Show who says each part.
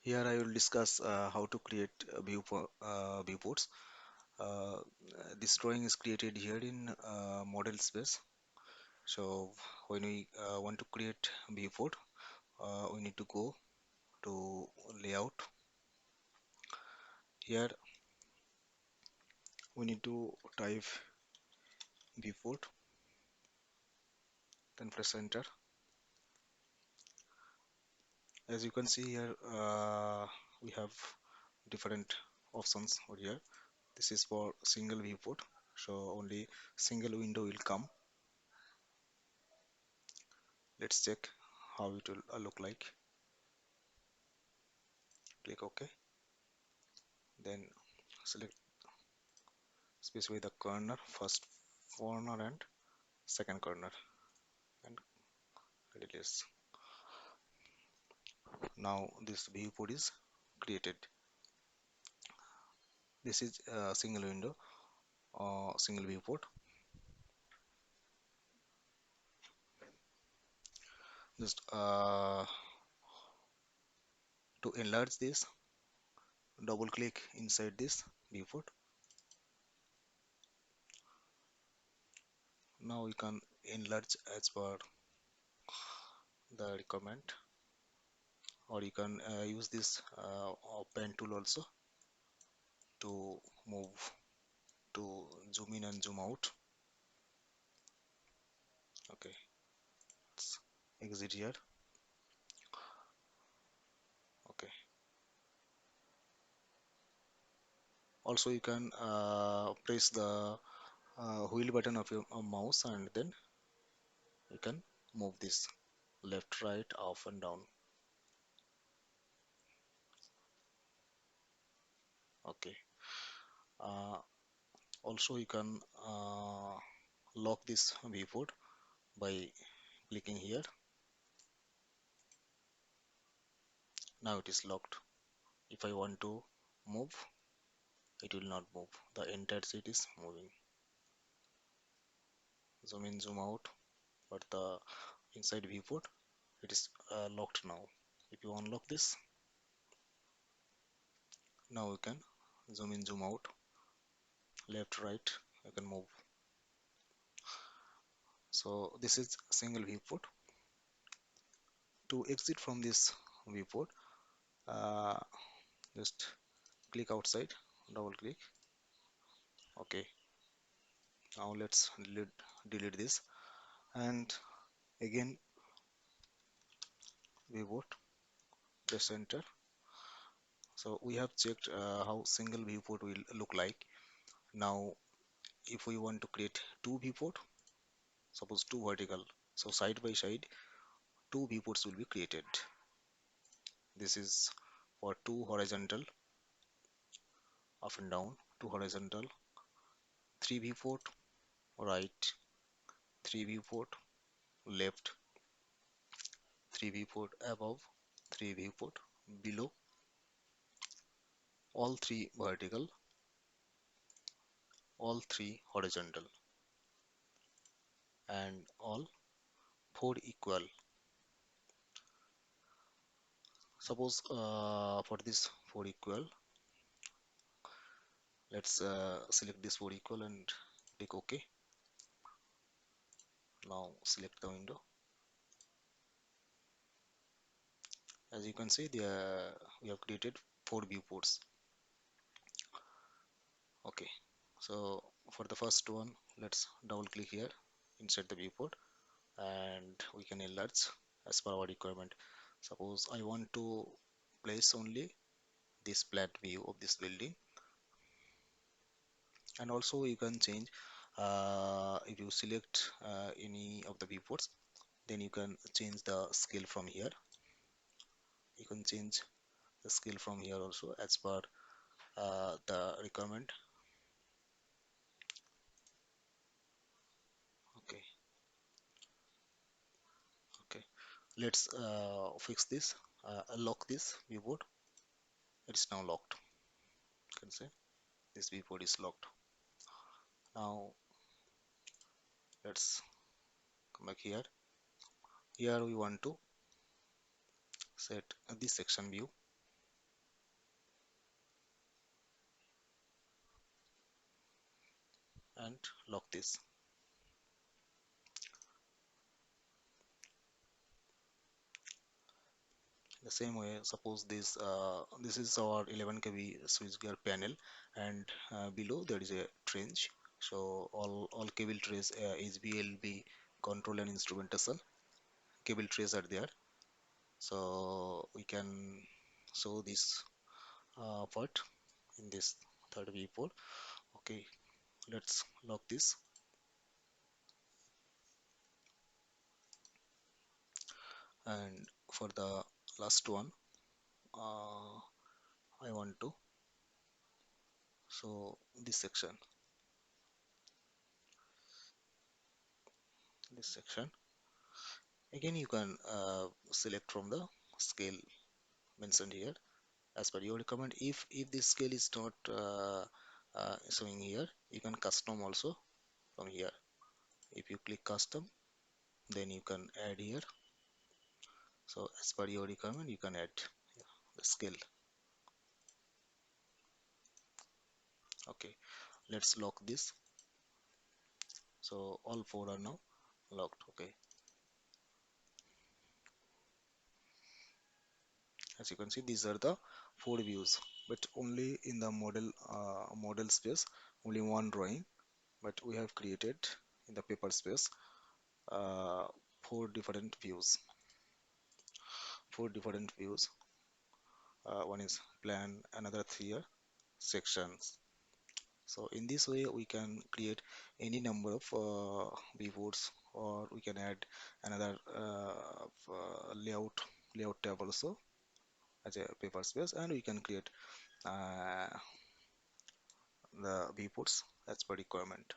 Speaker 1: Here I will discuss how to create viewports. Uh, this drawing is created here in model space. So when we want to create viewport, we need to go to layout. Here we need to type viewport, then press enter. As you can see here, we have different options over here. This is for single viewport, so only single window will come. Let's check how it will look like. Click OK, then select specify the corner, first corner and second corner, and release. Now this viewport is created. This is a single window, single viewport. Just to enlarge this, double click inside this viewport. Now you can enlarge as per the requirement, or you can use this pen tool also to move, to zoom in and zoom out. Okay, let's exit here. Okay, also you can press the wheel button of your mouse, and then you can move this left, right, up and down. Okay, uh, also you can lock this viewport by clicking here. Now it is locked. If I want to move, it will not move, the entire seat is moving. Zoom in, zoom out, but the inside viewport, it is locked now. If you unlock this, now you can zoom in, zoom out, left, right, you can move. So this is single viewport. To exit from this viewport, uh, just click outside, double click. Okay, now let's delete this, and again viewport, press enter. So we have checked how single viewport will look like. Now if we want to create two viewport, suppose two vertical, so side by side two viewports will be created. This is for two horizontal, up and down, two horizontal, three viewport, right, three viewport, left, three viewport above, three viewport below, all three vertical, all three horizontal, and all four equal. Suppose for this four equal, let's select this four equal and click OK. Now select the window. As you can see, we have created four viewports. Okay, so for the first one, let's double click here inside the viewport, and we can enlarge as per our requirement. Suppose I want to place only this flat view of this building, and also you can change if you select any of the viewports, then you can change the scale from here. You can change the scale from here also as per the requirement. Okay, okay, let's fix this, lock this viewport. It's now locked. You can say this viewport is locked. Now let's come back here. Here we want to set this section view. and lock this. The same way, suppose this is our 11 kV switchgear panel, and below there is a trench. So all cable trays, HBLB control and instrumentation cable trays are there. So we can show this part in this third viewport. Okay, let's lock this. And for the last one, uh, I want to show this section. Again, you can select from the scale mentioned here as per your requirement. If this scale is not showing here, you can custom also from here. If you click custom, then you can add here. So as per your requirement, you can add the scale. Okay, let's lock this. So all four are now locked. Okay, as you can see, these are the four views, but only in the model space, only one drawing. But we have created in the paper space uh, four different views. Four different views. One is plan, another three are sections. So in this way, we can create any number of viewports, or we can add another layout tab also as a paper space, and we can create uh, the viewports as per requirement.